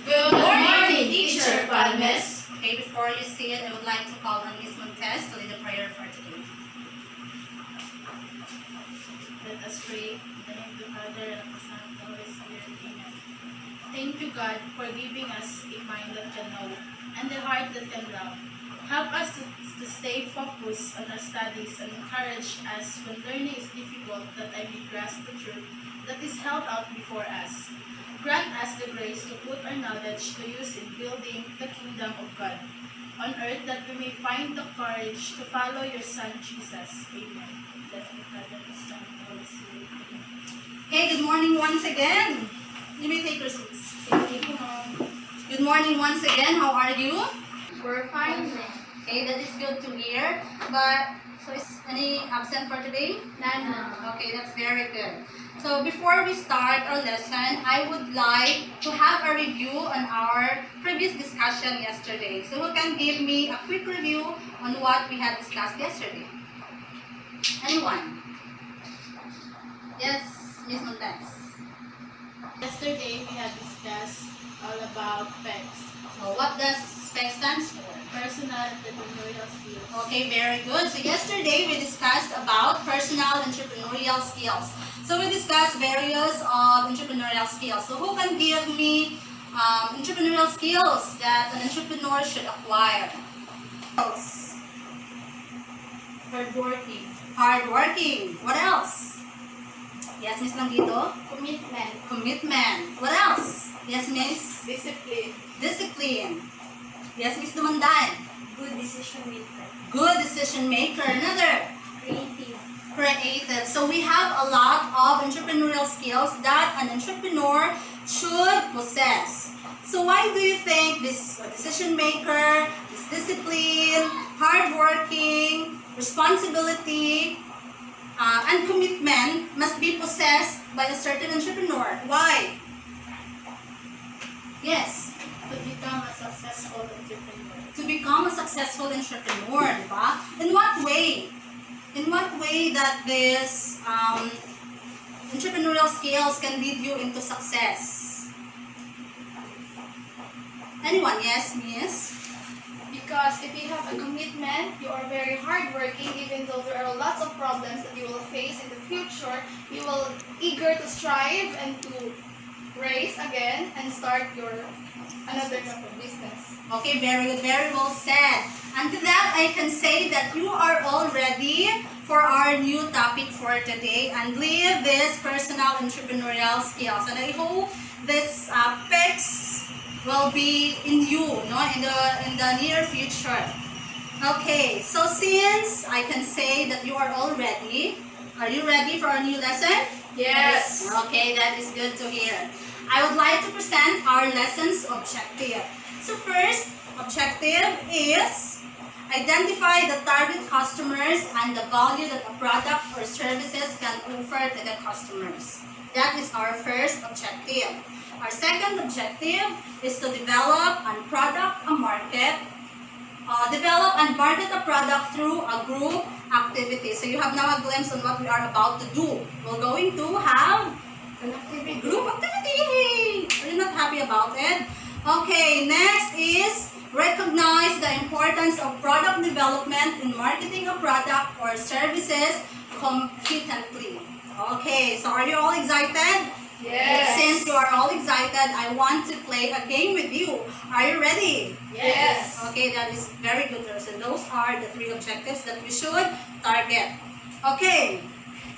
Good morning, Teacher Palmes. Okay, before you see it, I would like to call on Ms. Montes to lead the prayer for today. Let us pray. In the name of the Father, and of the Son, and of the Holy Spirit. Amen. Thank you, God, for giving us a mind that can know and a heart that can love. Help us to stay focused on our studies and encourage us when learning is difficult, that I may grasp the truth that is held out before us. Grant us the grace to put our knowledge to use in building the kingdom of God on earth, that we may find the courage to follow your Son, Jesus. Amen. Let the Father, the Son, and the Holy Spirit. Amen. Okay, good morning once again. You may take your seats. Thank you, Mom. Good morning once again. How are you? We're fine. Okay, that is good to hear. But, so is any absent for today? None. Okay, that's very good. So before we start our lesson, I would like to have a review on our previous discussion yesterday. So who can give me a quick review on what we had discussed yesterday? Anyone? Yes, Ms. Montes. Yesterday, we had discussed all about PECs, So what does SPEC stands for? personal entrepreneurial skills. Okay, very good. So yesterday we discussed about personal entrepreneurial skills. So we discussed various entrepreneurial skills. So who can give me entrepreneurial skills that an entrepreneur should acquire? Skills. Hardworking. Hardworking. What else? Yes, Miss Langito? Commitment. Commitment. What else? Yes, Miss? Discipline. Discipline. Yes, Miss Dumandan? Good decision maker. Good decision maker. Another? Creative. Creative. So we have a lot of entrepreneurial skills that an entrepreneur should possess. So why do you think this decision maker, this discipline, hardworking, responsibility, and commitment must be possessed by a certain entrepreneur? Why? Yes. To become a successful entrepreneur. To become a successful entrepreneur, diba? In what way? In what way that this entrepreneurial skills can lead you into success? Anyone? Yes, Miss? Because if you have a commitment, you are very hardworking, even though there are lots of problems that you will face in the future, you will eager to strive and to raise again and start your another business. Okay, very good. Very well said. And to that, I can say that you are all ready for our new topic for today and live this personal entrepreneurial skills. And I hope this PECs will be in you, no, in the near future. Okay, so since I can say that you are all ready, are you ready for our new lesson? Yes. Okay, that is good to hear. I would like to present our lesson's objective. So first, objective is identify the target customers and the value that a product or services can offer to the customers. That is our first objective. Our second objective is to develop and market a product through a group activity. So you have now a glimpse on what we are about to do. We're going to have an activity, group activity. Are you not happy about it? Okay, next is recognize the importance of product development in marketing a product or services competently. Okay, so are you all excited? Yes. Since you are all excited, I want to play a game with you. Are you ready? Yes. Okay, that is very good. So those are the three objectives that we should target. Okay,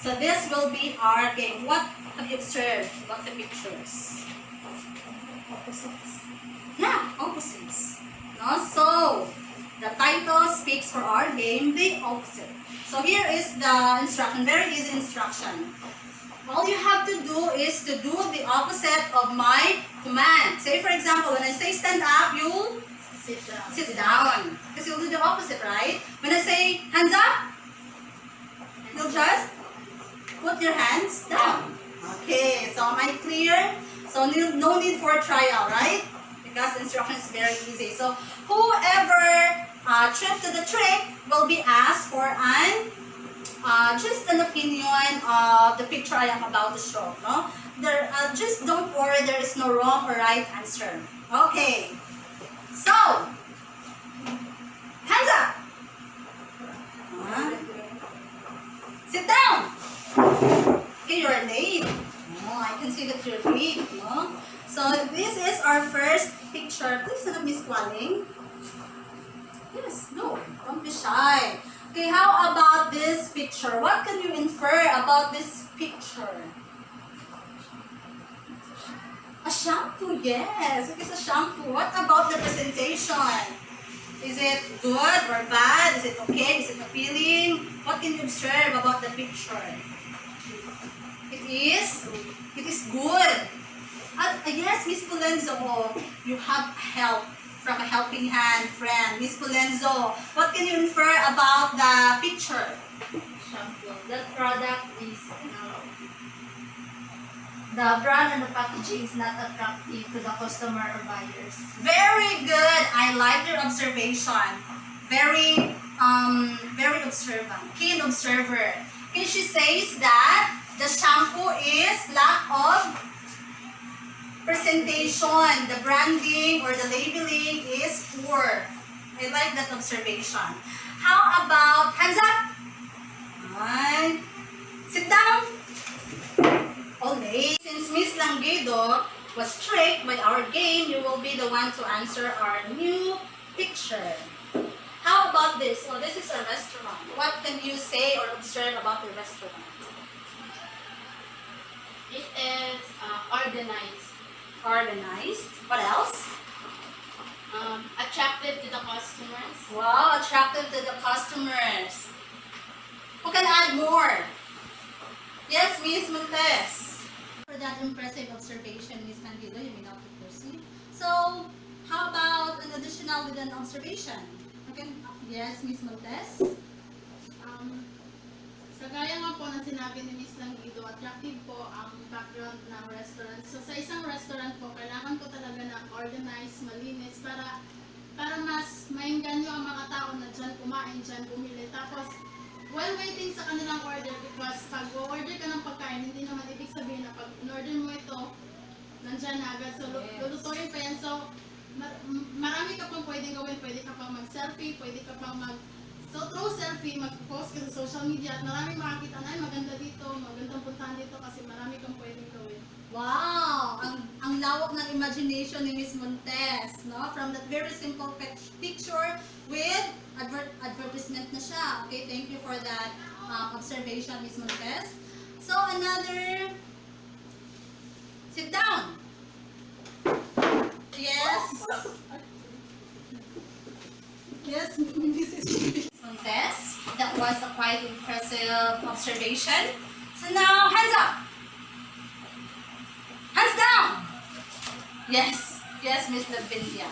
so this will be our game. What have you observed about the pictures? Opposites. Yeah, opposites. No? So, the title speaks for our game, the opposite. So here is the instruction, very easy instruction. All you have to do is to do the opposite of my command. Say for example, when I say stand up, you'll Sit down. sit down. Because you'll do the opposite, right? When I say hands up, you'll just put your hands down. Okay, so am I clear? So no need for trial, right? Because the instruction is very easy. So whoever tripped to the trick will be asked for an just an opinion of the picture I am about to show. No, just don't worry. There is no wrong or right answer. Okay. So, hands up. Sit down. Okay, you're late. Oh, I can see that you're late. No? So, this is our first picture. Please, Miss Qualing. Yes, no. Don't be shy. Okay, how about this picture? What can you infer about this picture? A shampoo, yes. It is a shampoo. What about the presentation? Is it good or bad? Is it okay? Is it appealing? What can you observe about the picture? It is good. Yes, Miss Pulenzo, you have help from a helping hand friend. Miss Pulenzo, what can you infer about the picture? Shampoo. That product is, the brand and the packaging is not attractive to the customer or buyers. Very good. I like your observation. Very observant. Keen observer. Okay, she says that the shampoo is lack of presentation. The branding or the labeling is poor. I like that observation. How about hands up? Alright. Sit down. Okay. Since Miss Languido was tricked by our game, you will be the one to answer our new picture. How about this? Oh, this is a restaurant. What can you say or observe about the restaurant? It is organized, Organized. What else? attractive to the customers. Wow, attractive to the customers. Who can add more? Yes, Miss Montes. For that impressive observation, Miss Candido, you may now proceed. So, how about an additional with an observation? Okay. Yes, Miss Montes. Kagaya nga po ng sinabi ni Miss Langido, attractive po ang background ng restaurant. So sa isang restaurant po, kailangan po talaga na organized, malinis para mas maingganyo ang mga tao na dyan kumain, dyan bumili. Tapos, while waiting sa kanilang order, because pag order ka ng pagkain, hindi naman ibig sabihin na pag in-order mo ito, nandyan na agad. So lulutuin pa yan. So marami ka pang pwedeng gawin. Pwede ka pang mag-selfie, pwede ka pang throw selfie, mag-post ka sa social media at maraming makakita na, ay maganda dito, magandang puntahan dito kasi marami kang pwedeng gawin. Wow! Ang lawak ng imagination ni Miss Montes, no? From that very simple picture with advertisement na siya. Okay, thank you for that observation, Miss Montes. So, another... Sit down! Yes? Yes, Mrs. Montes. That was a quite impressive observation. So now, hands up! Hands down! Yes, yes, Miss Lavindia.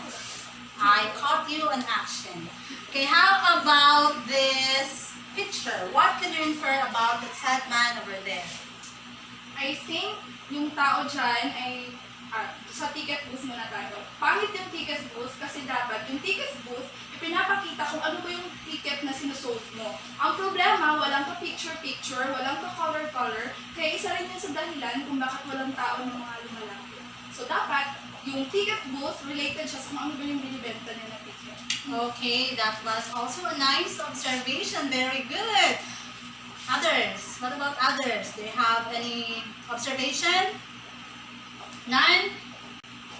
I caught you in action. Okay, how about this picture? What can you infer about the sad man over there? I think yung tao dyan ay sa ticket booth muna tayo. Pangit yung ticket booth kasi dapat yung ticket booth pinapakita kung ano ba yung ticket na sinusold mo. Ang problema, walang ka-picture-picture, walang ka-color-color, kaya isa rin yun sa dahilan kung bakit walang tao ng mga lumalapit. So dapat, yung ticket booth, related siya sa kung ano ba yung binibenta niya na ticket. Okay, that was also a nice observation. Very good. Others, what about others? Do you have any observation? None?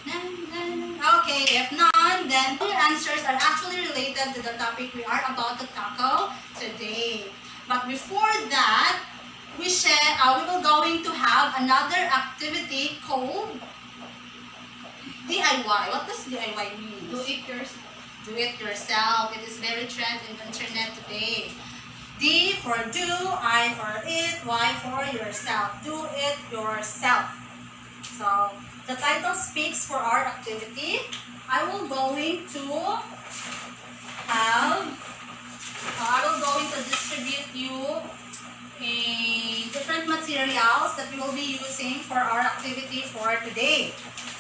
None. Okay, if none, then your answers are actually related to the topic we are about to tackle today. But before that, we will going to have another activity called DIY. What does DIY mean? Do it yourself. Do it yourself. It is very trend in the internet today. D for do, I for it, Y for yourself. Do it yourself. So, the title speaks for our activity. I will going to distribute you different materials that we will be using for our activity for today.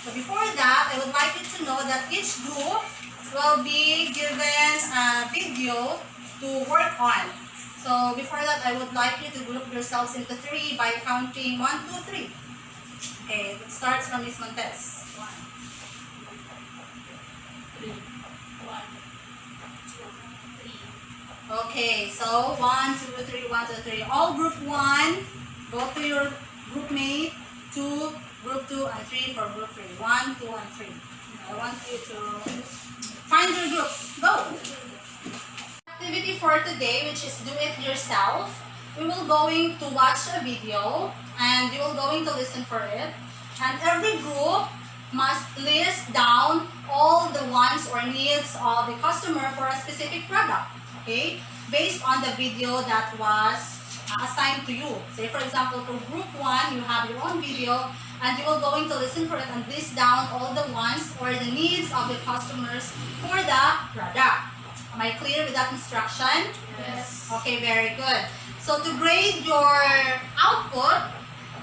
So before that, I would like you to know that each group will be given a video to work on. So before that, I would like you to group yourselves into 3 by counting 1, 2, 3. Okay, it starts from Miss Montes. 1, 3, 1, 2, 3. Okay, so 1, 2, 3, 1, 2, 3. All group 1, go to your group mate. 2, group 2, and 3 for group 3. 1, 2, and 3. I want you to find your group. Go! Activity for today, which is do it yourself. We will going to watch a video and you will going to listen for it. And every group must list down all the wants or needs of the customer for a specific product. Okay? Based on the video that was assigned to you. Say for example, for group 1, you have your own video and you will going to listen for it and list down all the wants or the needs of the customers for the product. Am I clear with that instruction? Yes. Okay, very good. So to grade your output,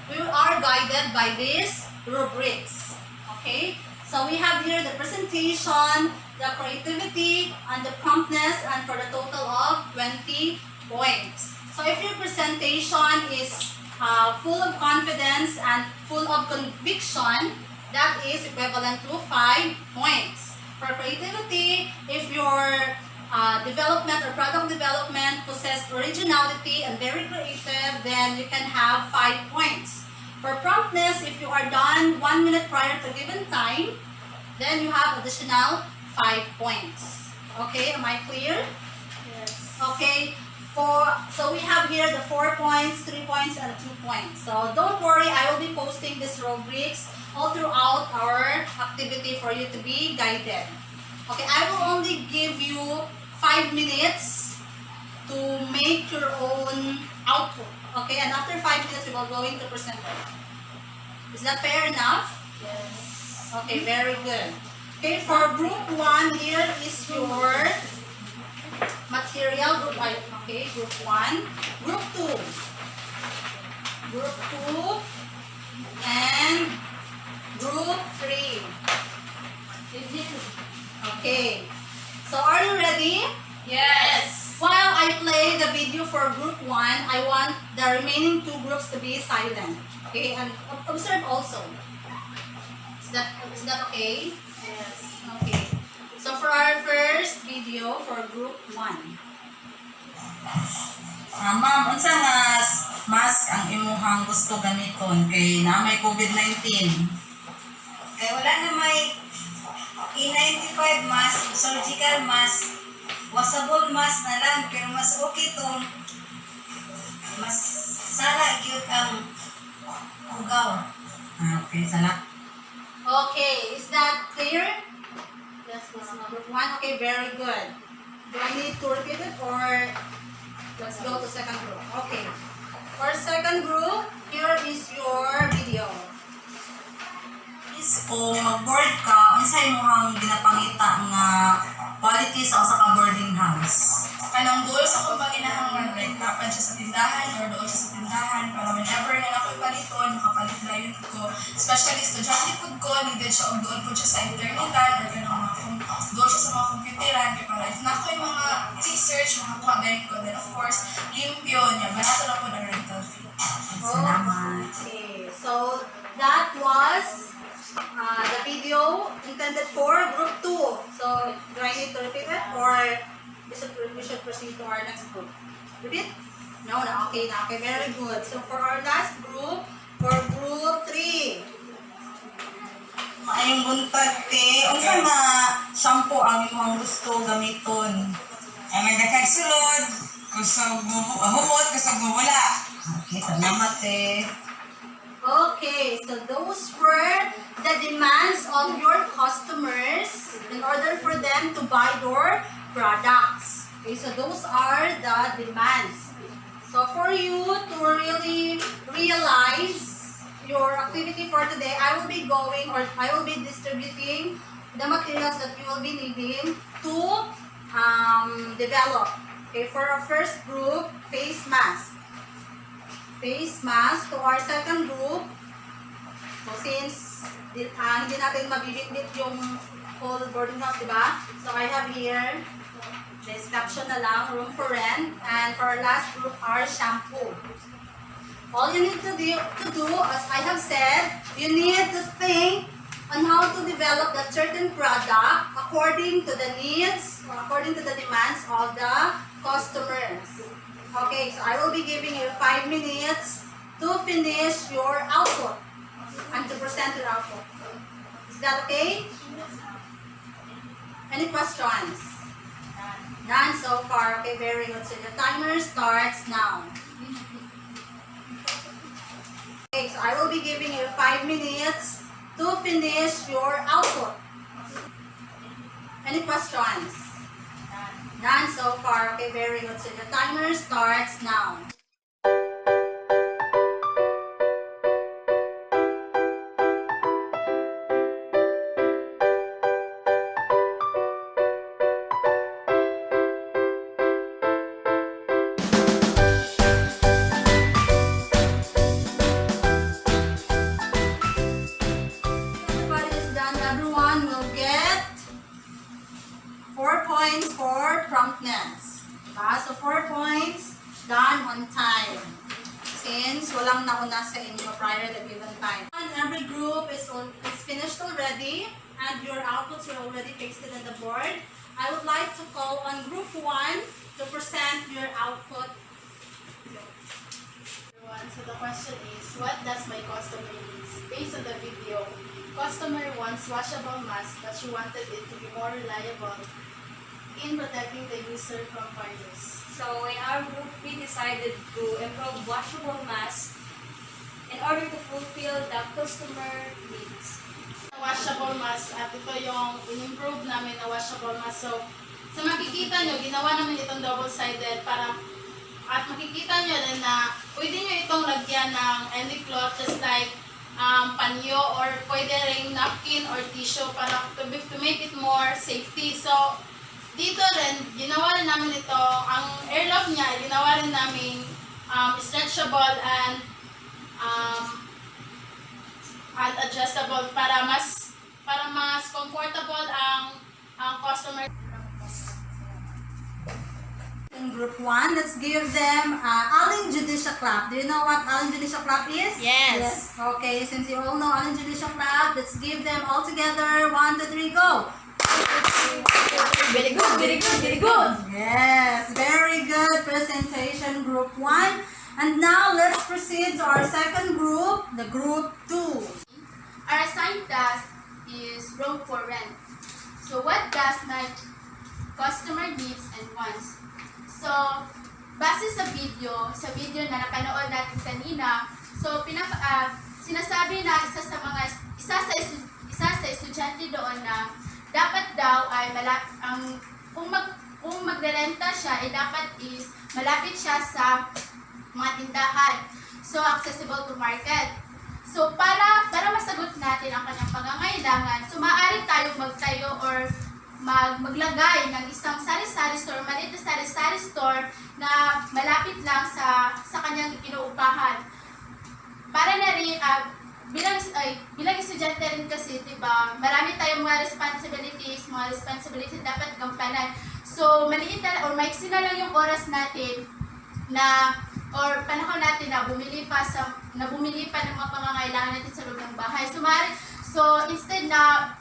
we are guided by these rubrics. Okay? So we have here the presentation, the creativity, and the promptness, and for the total of 20 points. So if your presentation is full of confidence and full of conviction, that is equivalent to 5 points. For creativity, if your development or product development possess originality and very creative, then you can have 5 points. For promptness, if you are done 1 minute prior to given time, then you have additional 5 points. Okay, am I clear? Yes. Okay, so we have here the 4 points, 3 points, and 2 points. So don't worry, I will be posting these rubrics all throughout our activity for you to be guided. Okay, I will only give you 5 minutes to make your own output. Okay, and after 5 minutes, we will go into present it. Is that fair enough? Yes. Okay, very good. Okay, for group 1, here is your material. Okay, group 1. Group 2. Group 2. And group 3. Okay. So are you ready? Yes. While I play the video for group 1, I want the remaining 2 groups to be silent. Okay, and observe also. Is that okay? Yes. Okay. So for our first video for group 1. Ma'am, unsa nga mask ang imuhang gusto gamiton kay na may COVID-19? Kaya wala na may K95 mask, surgical mask, washable mask na lang, pero mas okay tong mas sala gyud ang ugaw. Okay, salamat. Okay, is that clear? Yes, ma'am. Group 1, okay, very good. Do I need to repeat it or let's go to second group? Okay. For second group, here is your video. Is kung mag-board ka, unsay imong ginapangita nga quality sa usa ka boarding house? Anong goal sa kung maginahanglan, like tapan siya sa tindahan or doon siya sa tindahan para whenever na ako'y paliton, makapalit layon ko. Especially estudyante po ko, needed siya og doon po siya sa internetan or ganun mga doon siya sa mga computeran. Kaya para if na ako'y mga research, makakuha ganyan ko. Then of course, limpyo niya. Banato na po na rental fee. Salamat. Okay, so that was the video intended for group 2. So do I need to repeat it or we should proceed to our next group? Repeat? No, na okay, very good. So for our last group, for group 3. Maayong buntag te, unsa nga shampoo ang imong gusto gamiton? Ay may dakag sulod, kusog humot, kusog wala. Okay, salamat te. Okay, so those were the demands of your customers in order for them to buy your products. Okay, so those are the demands. So for you to really realize your activity for today, I will be distributing the materials that you will be needing to develop. Okay, for our first group, face mask. Face mask. To our second group, so since hindi natin mabibitbit yung whole boarding house, diba? So I have here Description na lang, room for rent. And for our last group are shampoo. All you need to do, as I have said, you need to think on how to develop that certain product according to the needs or according to the demands of the customers. Okay, so I will be giving you 5 minutes to finish your output and to present your output. Is that okay? Any questions? None so far. Okay, very good. So the timer starts now. Okay, so I will be giving you 5 minutes to finish your output. Any questions? None so far. Okay, very good. So the timer starts now. Everybody is done. Everyone will get 4 points for promptness. Diba? So 4 points done on time. Since walang nauna sa inyo prior to the given time. And every group is finished already and your outputs are already pasted on the board. I would like to call on group 1 to present your output. Everyone, so the question is, what does my customer needs? Based on the video, customer wants washable mask, but she wanted it to be more reliable in protecting the user from viruses. So in our group, we decided to improve washable masks in order to fulfill the customer needs. Washable mask at ito yung in-improve namin na washable mask. So, sa makikita nyo, ginawa namin itong double-sided para at makikita nyo rin na pwede nyo itong lagyan ng any cloth just like panyo or pwede rin napkin or tissue para to make it more safety. So, dito rin, ginawa rin namin ito, ang airlock niya, ginawa rin namin stretchable and adjustable para mas comfortable ang customer. In group 1, let's give them Allen Judicial Clap. Do you know what Allen Judicial Clap is? Yes. Okay, since you all know Allen Judicial Clap, let's give them all together. 1, 2, 3, go! Very good, very good, very good. Yes, very good presentation, group 1. And now let's proceed to our second group, the group 2. Our assigned task is room for rent. So what does my customer needs and wants? So, base sa video na napanood natin kanina, so sinasabi na isa sa estudyante doon na dapat daw ay kung magrerenta siya, dapat is malapit siya sa mga tindahan. So, accessible to market. So, para masagot natin ang kanyang pangangailangan, so maaari tayong magtayo or maglagay ng isang sari-sari store, maliit na sari-sari store na malapit lang sa kanyang inuupahan. Para na rin, bilang estudyante rin kasi, diba, marami tayong mga responsibilities dapat gampanan. So, maliit na or maiksi na lang yung oras natin na or panahon natin na bumili pa ng mga pangangailangan natin sa loob ng bahay. So instead na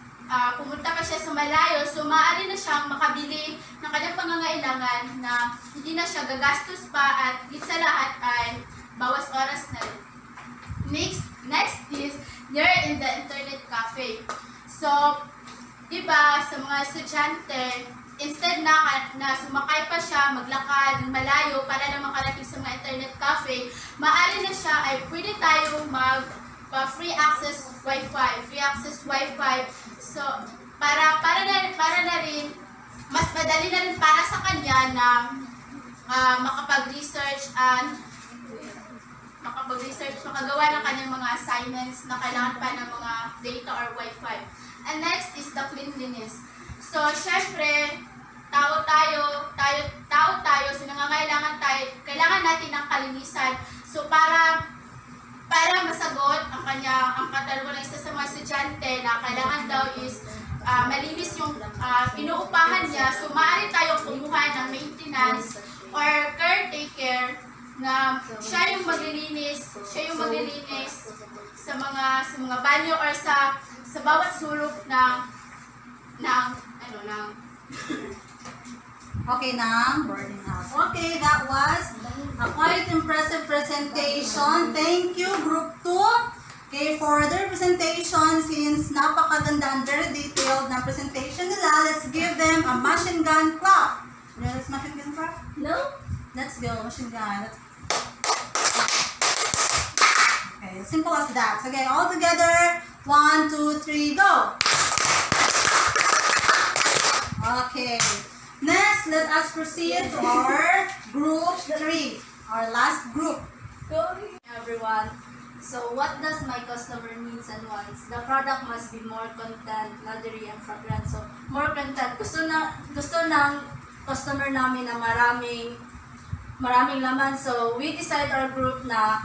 pumunta pa siya sa malayo, so maaari na siyang makabili ng kanyang pangangailangan na hindi na siya gagastos pa at higit sa lahat ay bawas oras na rin. Next is near in the internet cafe. So, diba, sa mga estudyante, instead na sumakay pa siya, maglakad, malayo para na makarating sa mga internet cafe, maaari na siya ay pwede tayo free access wifi. So, para na rin, mas madali na rin para sa kanya na makapag-research, makagawa ng kanyang mga assignments na kailangan pa ng mga data or wifi. And next is the cleanliness. So, syempre, tao tayo, so kailangan natin ng kalinisan. So, para masagot ang ang katanungan ng isa sa mga estudyante na kailangan daw is malinis yung inuupahan niya. So, maaari tayong kumuha ng maintenance or caretaker na siya yung maglilinis sa mga banyo or sa bawat sulok ng Okay, ng boarding house. Okay, that was a quite impressive presentation. Thank you, Group 2. Okay, for their presentation, since napakaganda and very detailed na presentation nila, let's give them a machine gun clap. You know this machine gun clap? No? Let's go, machine gun. Okay, simple as that. Okay, all together. 1, 2, 3, go! Okay. Next, let us proceed to our group 3, our last group. Everyone. So what does my customer needs and wants? The product must be more content, laddery, and fragrant. So more content. Gusto ng customer namin na maraming laman. So we decide our group na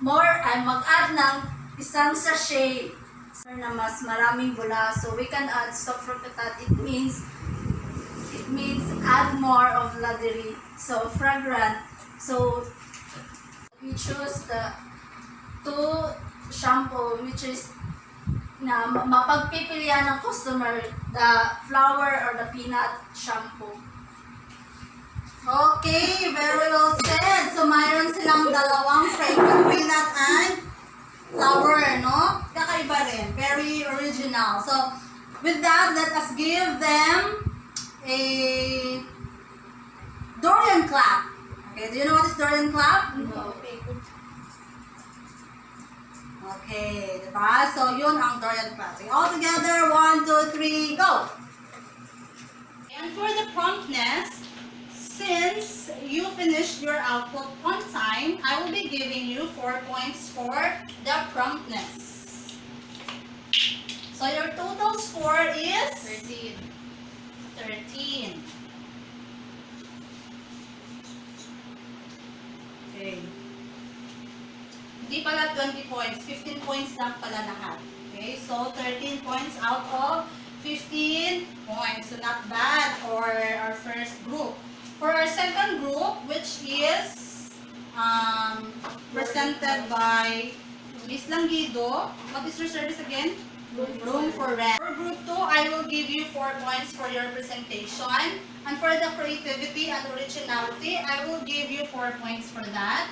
mag-add ng isang sachet na mas maraming bula. So we can add stop from that. It means add more of laddery. So fragrant. So we choose the 2 shampoo which is na mapagpipilian ng customer, the flower or the peanut shampoo. Okay, very well said. So mayroon silang dalawang fragrant peanut and flower, no? Kakaiba rin. Very original. So with that, let us give them a Dorian clap. Okay, do you know what is Dorian clap? No. Okay, diba? So yun ang Dorian clap. So all together, 1, 2, 3, go! And for the promptness, since you finished your output on time, I will be giving you 4 points for the promptness. So your total score is 13. Okay. Hindi pala 20 points. 15 points lang pala lahat. Okay, so 13 points out of 15 points. So not bad for our first group. For our second group, which is presented by Miss Langido. What is your service again? Room for Rent. For group 2, I will give you 4 points for your presentation. And for the creativity and originality, I will give you 4 points for that.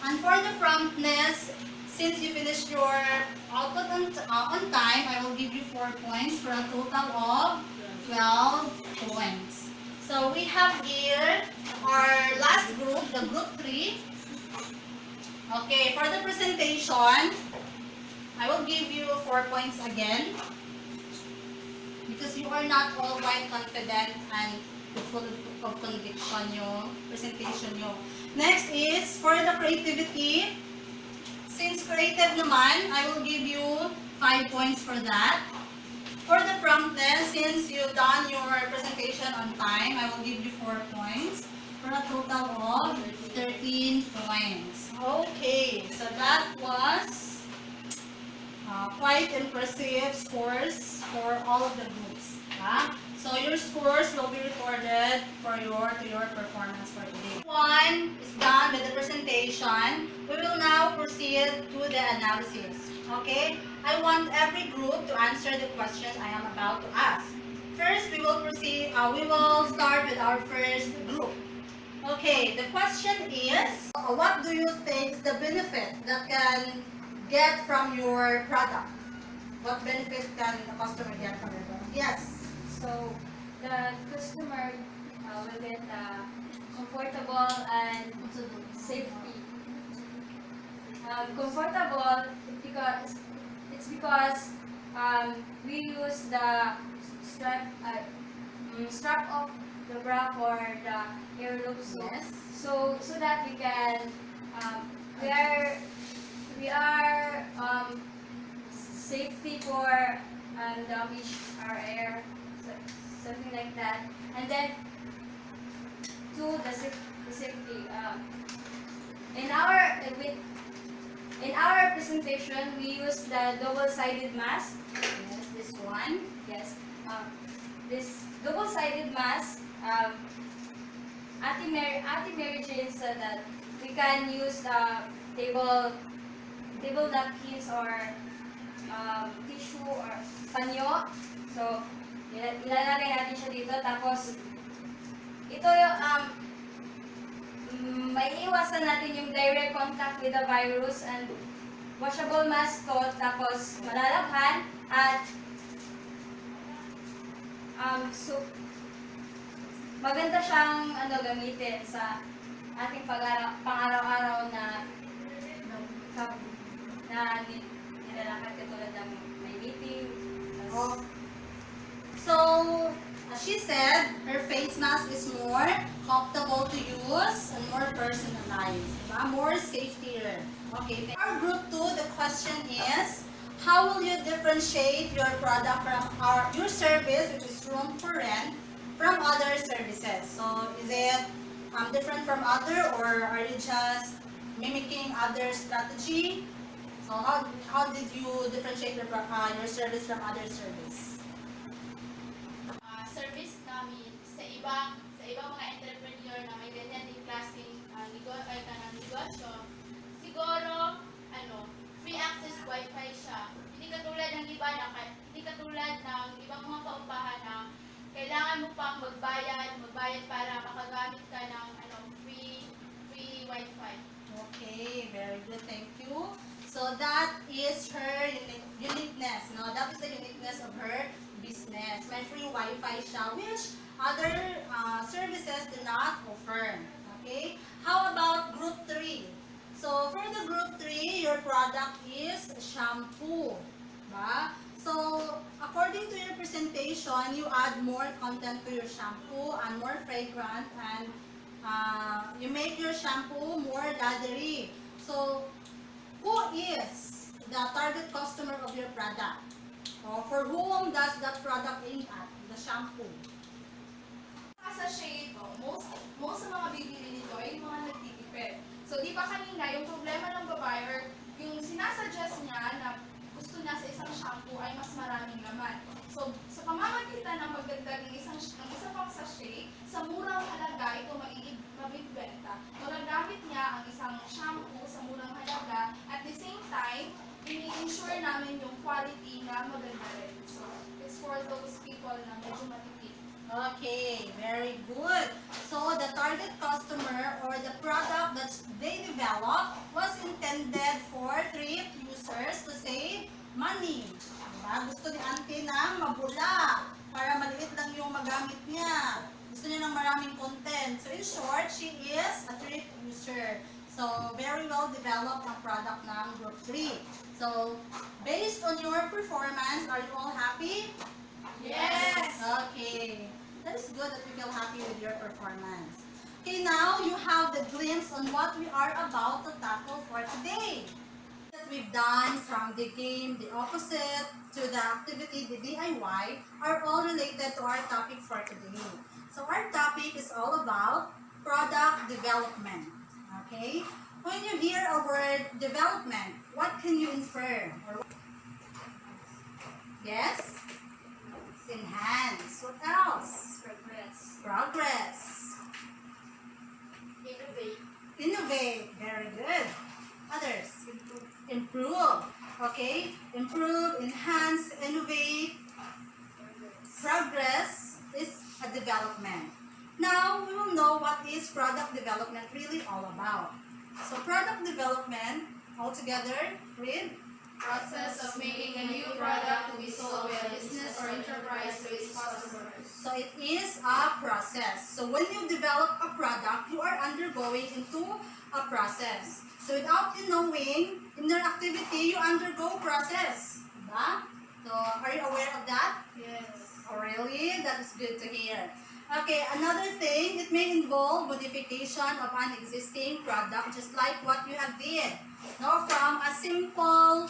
And for the promptness, since you finished your output on time, I will give you 4 points for a total of 12 points. So we have here our last group, the group 3. Okay, for the presentation, I will give you 4 points again because you are not all quite confident and full of conviction yung presentation nyo. Next is for the creativity. Since creative naman, I will give you 5 points for that. For the promptness, since you've done your presentation on time, I will give you 4 points for a total of 13 points. Okay, so that was quite impressive scores for all of the groups. So your scores will be recorded to your performance for today. One is done with the presentation. We will now proceed to the analysis. Okay? I want every group to answer the question I am about to ask. First, we will start with our first group. Okay, the question is, what do you think is the benefit that can get from your product? What benefit can the customer get from your product? Yes. So the customer will get comfortable and safety. Comfortable because we use the strap of the bra for the hair loop. So that we can we are safety for damage our hair, something like that. And then to the safety in In our presentation, we use the double-sided mask. Yes, this one. Yes. This double-sided mask, Ate Mary Jane said that we can use table napkins or tissue or panyo. So, ilalagay natin siya dito. Tapos, ito yung, may iwasan natin yung direct contact with the virus and washable mask to. Tapos, malalabhan at so, maganda siyang gamitin sa ating pang-araw-araw na nilalakad katulad ng may meeting. Oh. So, as she said, her face mask is more comfortable to use and more personalized. Diba? More safetier. Okay. For group 2, the question is, how will you differentiate your product from your service, which is room for rent, from other services? So, is it different from other, or are you just mimicking other strategy? So, how did you differentiate your service from other service? Service namin sa ibang mga entrepreneur na may ganyan din klaseng negosyo, siguro free access wifi siya. Hindi katulad ng ibang mga paupahan na kailangan mo pang magbayad para makagamit ka ng free wifi. Okay, very good. Thank you. So that is her uniqueness. No, that is the uniqueness of her business. May free Wi-Fi siya, which other services do not offer. Okay. How about group 3? So for the group 3, your product is shampoo. Diba? So according to your presentation, you add more content to your shampoo and more fragrant, and you make your shampoo more laddery. So who is the target customer of your product? For whom does that product aim at? The shampoo. Sa shade ito, most sa mga bibili nito ay yung mga nagtitipid. So, di ba kanina, yung problema ng babae or yung sinasuggest niya na gusto niya sa isang shampoo ay mas maraming laman. So, sa pamamagitan ng magdagdag ng isa pang sachet, sa murang halaga, ito mabigbenta. So, nagamit niya ang isang shampoo sa murang halaga, at the same time, ini-ensure namin yung quality na maganda rin. So, it's for those people na medyo matipid. Okay, very good. So the target customer or the product that they developed was intended for thrift users to save money. Diba? Gusto ni auntie na mabula para maliit lang yung magamit niya. Gusto niya ng maraming content. So in short, she is a thrift user. So very well developed ang product ng group 3. So based on your performance, are you all happy? Yes! Okay. That is good that you feel happy with your performance. Okay, now you have the glimpse on what we are about to tackle for today. That we've done from the game, the opposite, to the activity, the DIY, are all related to our topic for today. So our topic is all about product development. Okay? When you hear a word development, what can you infer? Yes? Enhance. What else? Progress. Innovate. Very good. Others? Improve. Okay. Improve, enhance, innovate. Progress is a development. Now, we will know what is product development really all about. So, product development, altogether, with Process of making a new product to be sold by a business or enterprise to its customers. So it is a process. So when you develop a product, you are undergoing into a process. So without you knowing, in your activity, you undergo process. Diba? So are you aware of that? Yes. Oh really? That is good to hear. Okay, another thing, it may involve modification of an existing product, just like what you have did. Now from a simple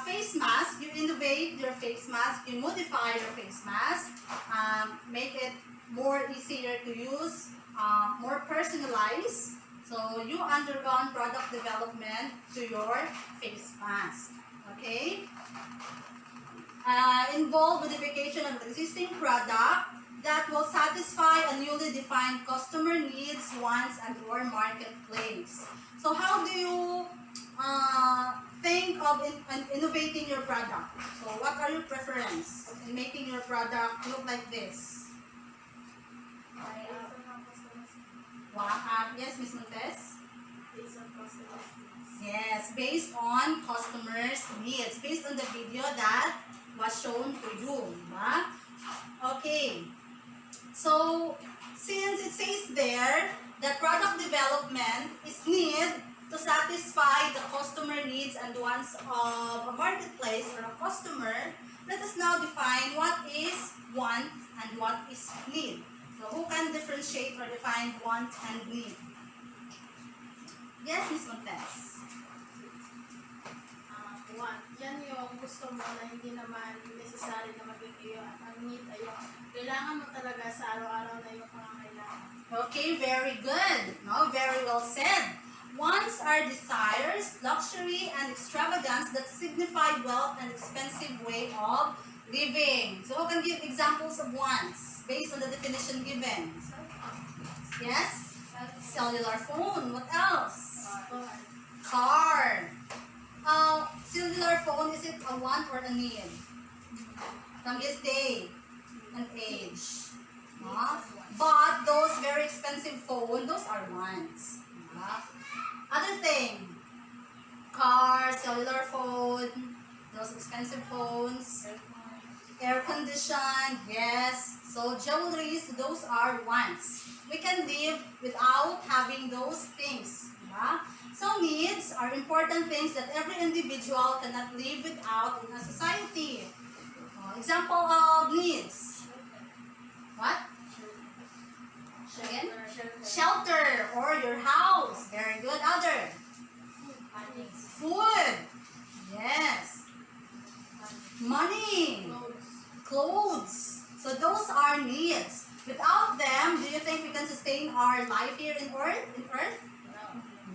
face mask, you innovate your face mask, you modify your face mask, make it more easier to use, more personalized. So you undergone product development to your face mask. Okay? Involve modification of the existing product that will satisfy a newly defined customer needs, wants, and or marketplace. So how do you think of innovating your product? So what are your preference in making your product look like this? Yes, Ms. Montes? Yes, based on customers' needs, based on the video that was shown to you. Diba? Okay. So, since it says there that product development is need to satisfy the customer needs and wants of a marketplace or a customer, let us now define what is want and what is need. So, who can differentiate or define want and need? Yes, Ms. Montes. Want. Yan yung gusto mo na hindi naman necessary na maging iyo. At ang need ay yung kailangan mo talaga sa araw-araw na yung pangangailangan. Okay, very good. No, very well said. Wants are desires, luxury, and extravagance that signify wealth and expensive way of living. So, who can give examples of wants based on the definition given? Yes? Cellular phone. What else? Car. Cellular phone, is it a want or a need? From this day and age. But those very expensive phone, those are wants. Other thing, car, cellular phone, those expensive phones, air conditioned, yes. So jewelries, those are wants. We can live without having those things. So needs are important things that every individual cannot live without in a society. Example of needs. What? Again? Shelter or your house. Very good. Other? Food. Yes. Money. Clothes. So those are needs. Without them, do you think we can sustain our life here in Earth?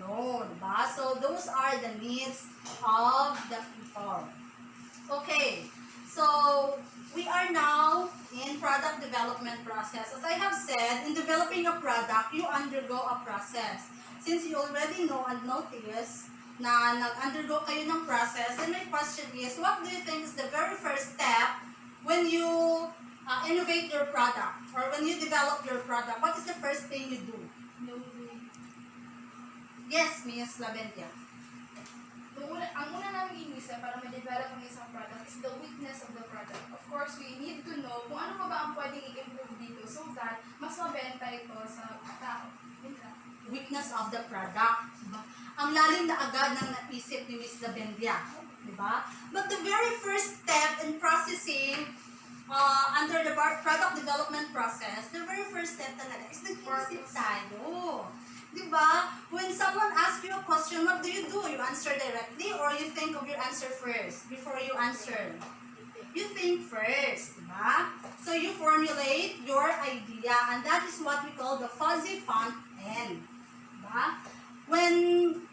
No, diba? So those are the needs of the people. Okay, so we are now in product development process. As I have said, in developing a product, you undergo a process. Since you already know and notice na nag-undergo kayo ng process, then my question is, what do you think is the very first step when you innovate your product or when you develop your product? What is the first thing you do? Yes, Ms. Laventia. Ang una namin inisip para ma-develop ang isang product is the weakness of the product. Of course, we need to know kung ano pa ba ang pwedeng i-improve dito so that mas mabenta ito sa tao. Weakness of the product. Diba? Ang lalim na agad ng naisip ni Ms. Laventia. Diba? But the very first step in processing under the product development process, the very first step talaga is nag-isip tayo. Diba? When someone asks you a question, what do? You answer directly or you think of your answer first before you answer? You think first, diba? So you formulate your idea and that is what we call the fuzzy front end. Diba? When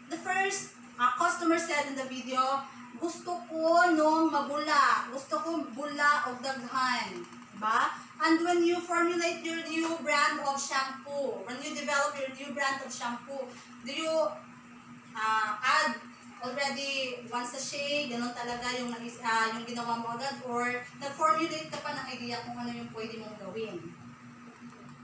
the first customer said in the video, gusto ko nung mabula, gusto ko bula o daghan. Diba? And when you formulate your new brand of shampoo, when you develop your new brand of shampoo, do you add already one sachet, ganun talaga yung ginawa mo agad, or nag-formulate ka pa ng idea kung ano yung pwede mong gawin?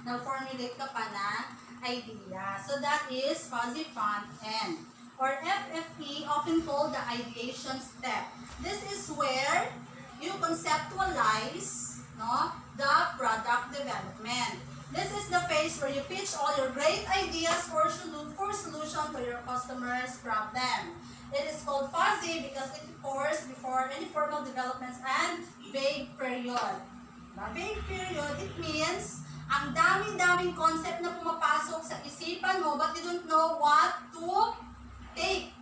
Nag-formulate ka pa ng idea. So that is fuzzy front end, or FFE, often called the ideation step. This is where you conceptualize the product development. This is the phase where you pitch all your great ideas for solution to your customer's problem. It is called fuzzy because it occurs before any formal developments and vague period. Vague period, it means ang daming concept na pumapasok sa isipan mo but you don't know what to take.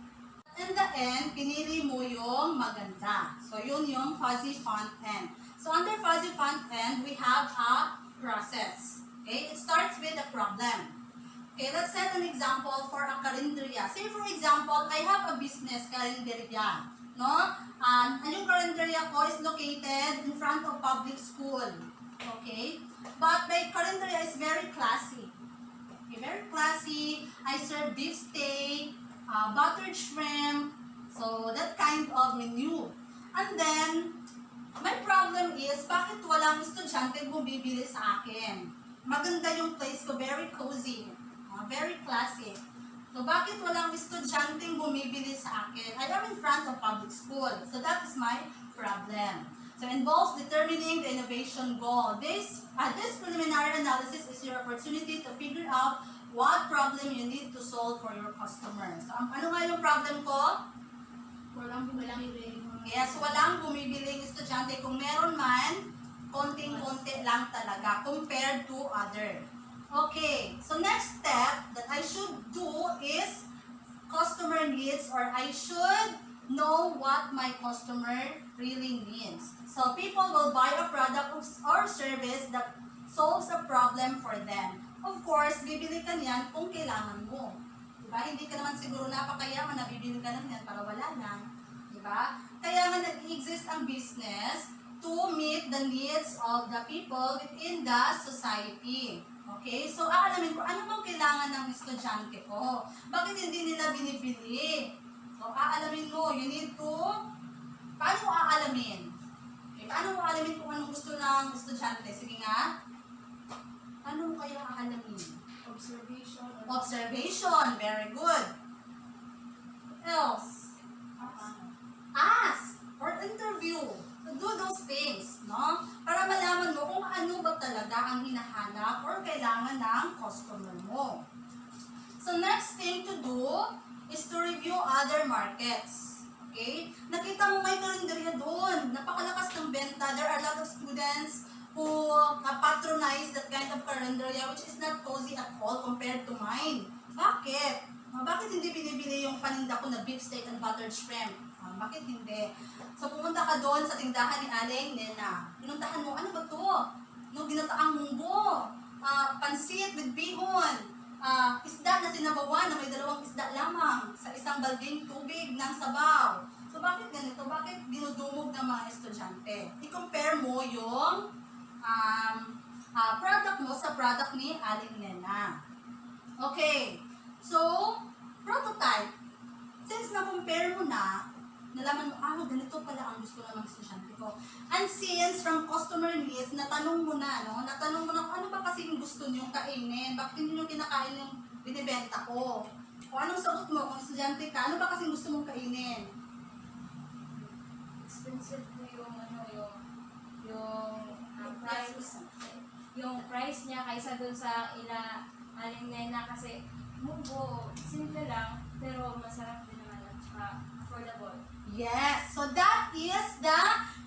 In the end, pinili mo yung maganda. So yun yung fuzzy front end. So under fuzzy front end, we have a process. Okay? It starts with a problem. Okay, let's set an example for a karinderya. Say for example, I have a business karinderya, no? And yung karinderya ko is located in front of public school. Okay? But my karinderya is very classy. Okay, very classy. I serve beef steak, buttered shrimp, so that kind of menu. And then, my problem is, bakit walang estudyante bumibili sa akin? Maganda yung place ko, very cozy, very classy. So, bakit walang estudyante bumibili sa akin? I am in front of public school, so that is my problem. So, involves determining the innovation goal. This preliminary analysis is your opportunity to figure out what problem you need to solve for your customers. So, ano nga yung problem ko? Walang bumibili. Yes, walang bumibiling estudyante. Kung meron man, konting-konti lang talaga compared to other. Okay, so next step that I should do is customer needs, or I should know what my customer really needs. So people will buy a product or service that solves a problem for them. Of course, bibili ka niyan kung kailangan mo. Diba? Hindi ka naman siguro napakayaman na bibili ka lang yan para wala lang. Diba? Kaya nga nag-exist ang business to meet the needs of the people within the society. Okay? So, aalamin ko, ano bang kailangan ng estudyante ko? Bakit hindi nila binibili? So, aalamin mo, you need to, paano mo aalamin? Okay, paano mo aalamin kung anong gusto ng estudyante? Sige nga. Paano mo kaya aalamin? Observation. Observation, very good. What else? Ask or interview. Do those things, no? Para malaman mo kung ano ba talaga ang hinahanap or kailangan ng customer mo. So next thing to do is to review other markets. Okay? Nakita mo may karinderya doon. Napakalakas ng benta. There are a lot of students who patronize that kind of karinderya, which is not cozy at all compared to mine. Bakit? Bakit hindi binibili yung paninda ko na beef steak and buttered shrimp? Bakit hindi? So pumunta ka doon sa tindahan ni Aling Nena. Pinuntahan mo, ano ba to? No, ginataang munggo, pansit with bihon, isda na sinabawan na may 2 isda lamang sa isang balding tubig ng sabaw. So bakit ganito? Bakit dinudumog ng mga estudyante? I-compare mo yung product mo sa product ni Aling Nena. Okay. So, prototype. Since na-compare mo na, nalaman mo, ganito pala ang gusto ng mga estudyante ko. And since from customer needs, natanong mo na, no? Natanong mo na, ano ba kasi yung gusto niyong kainin? Bakit hindi nyo kinakain yung binibenta ko? O anong sagot mo kung estudyante ka? Ano ba kasi gusto mong kainin? Expensive po yung price niya kaysa dun sa Aling Nena kasi munggo, simple lang, pero masarap din naman at saka affordable. Yes, so that is the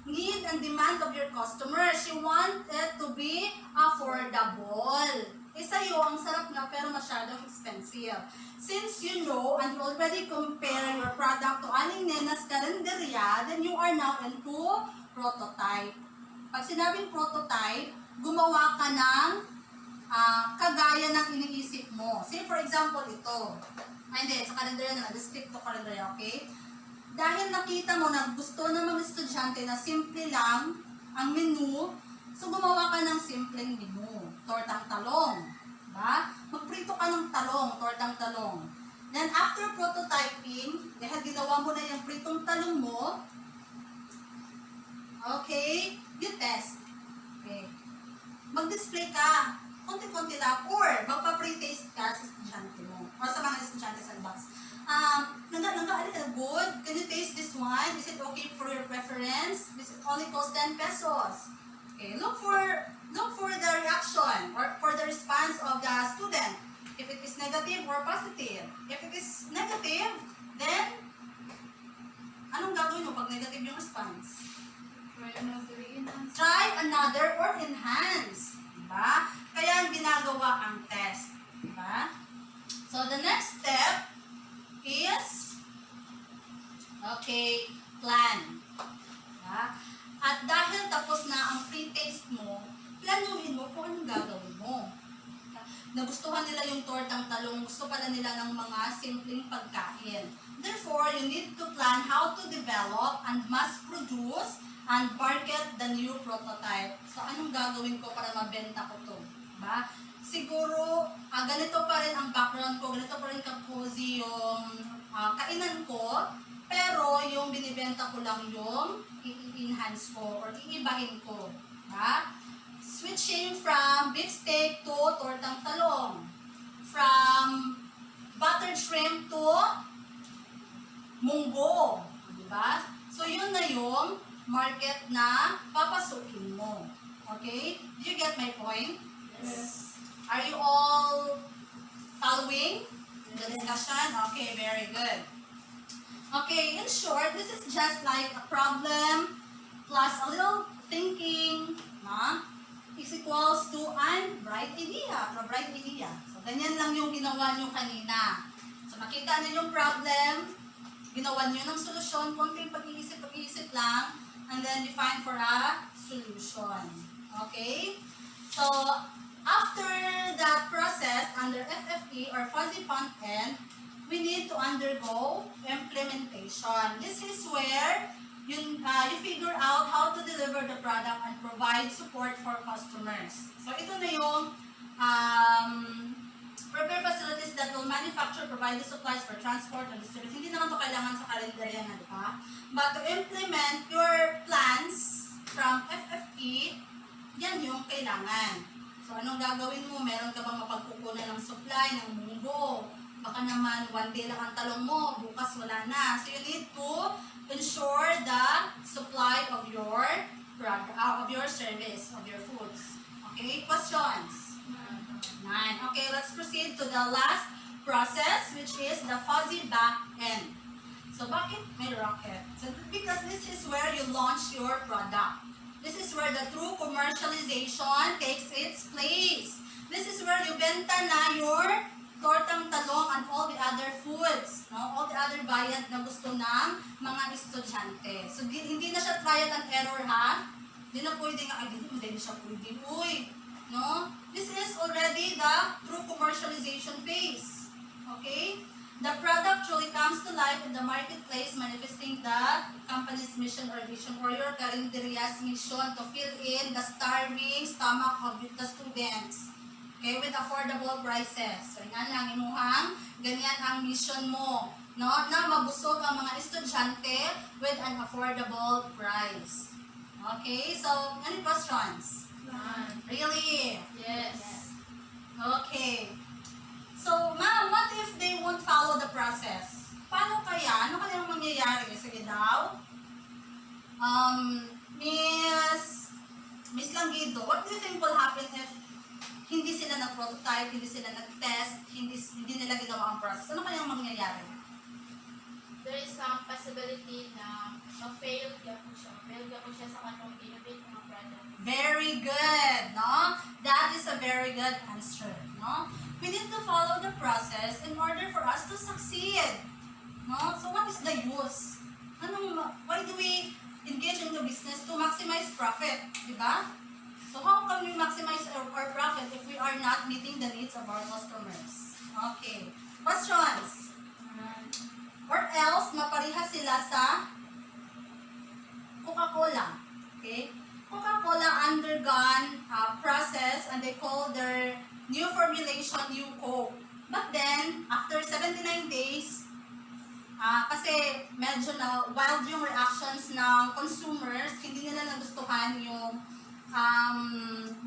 need and demand of your customer. She want it to be affordable. Sa'yo, ang sarap nga pero masyadong expensive. Since you know and you already compare your product to Aling Nena's karinderya, then you are now into prototype. Pag sinabing prototype, gumawa ka ng kagaya ng iniisip mo. Say for example, ito. Hindi, sa kalendarya na, just stick to kalendarya, okay? Dahil nakita mo na gusto ng mga estudyante na simple lang ang menu, so gumawa ka ng simpleng menu. Tortang talong. Diba? Magprito ka ng talong, tortang talong. Then after prototyping, dahil ginawa mo na yung pritong talong mo, okay, you test. Okay. Mag-display ka. Konti-konti lang. Or, magpa-pre-taste ka sa estudyante mo. Or sa mga estudyante sa box. Good? Can you taste this one? Is it okay for your preference? This only costs 10 pesos. Okay, look for the reaction or for the response of the student. If it is negative or positive. If it is negative, then anong gagawin mo pag negative yung response? Try another or enhance. Diba? Kaya ginagawa ang test. Diba? So, the next step is, okay, plan. Diba? At dahil tapos na ang pre-taste mo, planuhin mo kung anong gagawin mo. nagustuhan nila yung tortang talong, gusto pala nila ng mga simpleng pagkain. Therefore, you need to plan how to develop and mass produce and market the new prototype. So, anong gagawin ko para mabenta ko to? Diba? Siguro, ganito pa rin ang background ko, ganito pa rin ka-cozy yung kainan ko, pero yung binibenta ko lang yung i-enhance ko or iibahin ko. Diba? Switching from beef steak to tortang talong. From buttered shrimp to munggo. Diba? So, yun na yung market na papasukin mo. Okay? Do you get my point? Yes. Are you all following the discussion? Okay, very good. Okay, in short, this is just like a problem plus a little thinking, is equals to a bright idea. A bright idea. So, ganyan lang yung ginawa nyo kanina. So, nakita nyo yung problem, ginawa nyo ng solusyon, konting pag-iisip lang, and then you find for a solution. Okay? So, after that process under FFE or fuzzy front end, we need to undergo implementation. This is where you figure out how to deliver the product and provide support for customers. So, ito na yung prepare facilities that will manufacture, provide the supplies for transport and distribution. Hindi naman ito kailangan sa kalendarya na, di ba? But to implement your plans from FFE, yan yung kailangan. So, anong gagawin mo? Meron ka bang mapagkukunan ng supply, ng munggo? Baka naman, one day lang ang talong mo, bukas wala na. So, you need to ensure the supply of your product, of your service, of your foods. Okay? Questions? Nine. Okay, let's proceed to the last process, which is the fuzzy back end. So, bakit may rocket? So, because this is where you launch your product. This is where the true commercialization takes its place. This is where you benta na your tortang talong and all the other foods, no? All the other bayad na gusto ng mga estudyante. So, hindi na siya trial and error, ha? Hindi na pwede nga, ay, hindi na siya pwede. Uy, no? This is already the true commercialization phase. Okay? The product truly comes to life in the marketplace, manifesting the company's mission or vision or your carinderia's mission to fill in the starving stomach of the students. Okay, with affordable prices. So, yan lang, inuhang, ganyan ang mission mo. No? Na mabusog ang mga estudyante with an affordable price. Okay, so, any questions? None. Really? Yes. Okay. So, ma'am, what if they won't follow the process? Paano kaya? Ano kaya ang mangyayari? Sige daw. Miss Langido, what do you think will happen if hindi sila nag-prototype, hindi sila nag-test, hindi nila ginawa ang process? Ano kaya ang mangyayari? There is some possibility na ma-fail ka po siya. Fail ka po siya sa kanong innovate mga product. Very good, no? That is a very good answer, no? We need to follow the process in order for us to succeed, no? So what is the use? Why do we engage into business? To maximize profit, di ba? So how can we maximize our profit if we are not meeting the needs of our customers? Okay. Questions? Or else, maparihas sila sa Coca-Cola. Okay? Coca-Cola undergone process and they call their new formulation new Coke. But then, after 79 days, kasi medyo na wild yung reactions ng consumers, hindi nila nagustuhan yung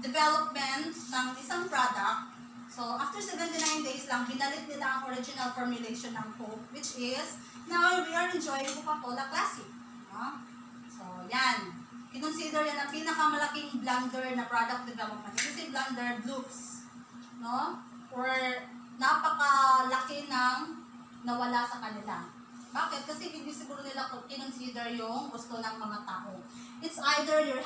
development ng isang product. So, after 79 days lang, binalit nila ang original formulation ng Coke, which is, now we are enjoying Coca-Cola Classic. No? So, yan. I-consider yan ang pinakamalaking blunder na product development. Kasi blunder bloops. No? Or napakalaki ng nawala sa kanila. Bakit? Kasi hindi siguro nila i-consider yung gusto ng mga tao. It's either your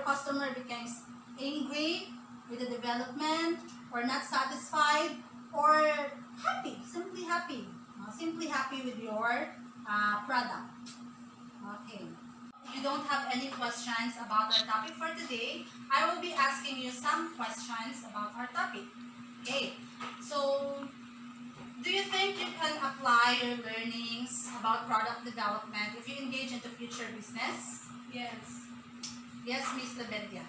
customer becomes angry with the development, or not satisfied, or happy, simply happy. Simply happy with your product. Okay. If you don't have any questions about our topic for today, I will be asking you some questions about our topic. Okay, so do you think you can apply your learnings about product development if you engage into future business? Yes. Yes, Miss Labendia.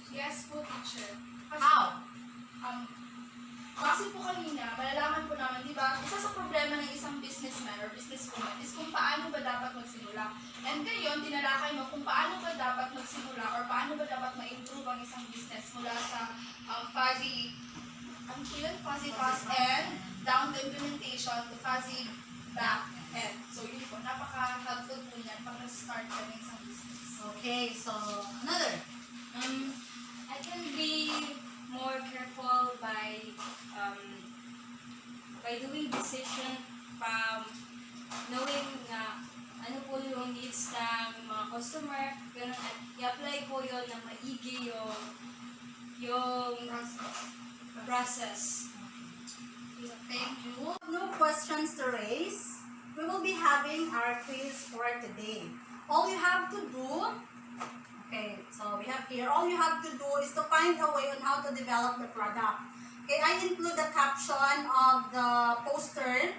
Yes po, teacher. How? Kasi po kanina, malalaman po namin, di ba, isa sa problema ng isang businessman or businesswoman is kung paano ba dapat magsimula. And ngayon, tinalakay mo kung paano ba dapat magsimula or paano ba dapat ma-improve ang isang business mula sa fuzzy fast end down to implementation to fuzzy back end. So yun po, napaka-helpful po niyan pag nag-start ka ng isang business. Okay, so another. I can be more careful by doing decision from knowing na ano po yung needs ng mga customer, ganun, at i-apply po yun na maigi yung process. Thank you. No questions to raise. We will be having our quiz for today. All you have to do, okay, so we have here, all you have to do is to find a way on how to develop the product. Okay, I include the caption of the poster.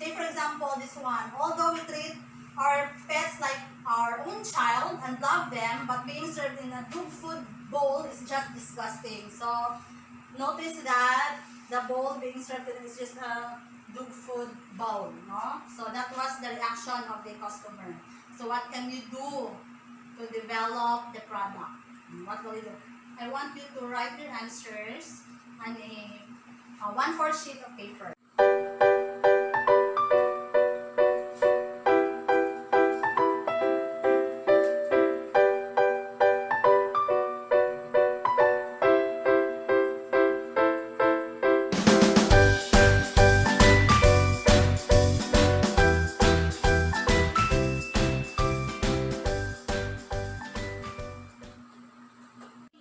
Say for example, this one. Although we treat our pets like our own child and love them, but being served in a dog food bowl is just disgusting. So notice that the bowl being served is just a dog food bowl, no? So that was the reaction of the customer. So what can you do to develop the product? What will you do? I want you to write your answers on a 1/4 sheet of paper.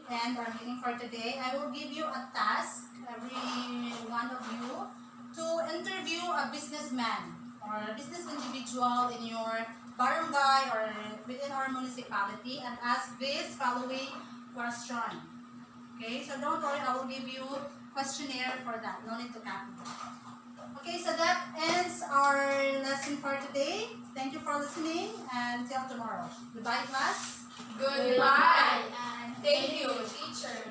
And our meeting for today, I will give you a task, every one of you, to interview a businessman or a business individual in your barangay or within our municipality and ask this following question. Okay, so don't worry, I will give you questionnaire for that. No need to copy that. Okay, so that ends our lesson for today. Thank you for listening and till tomorrow. Goodbye, class. Goodbye! And thank you, teacher.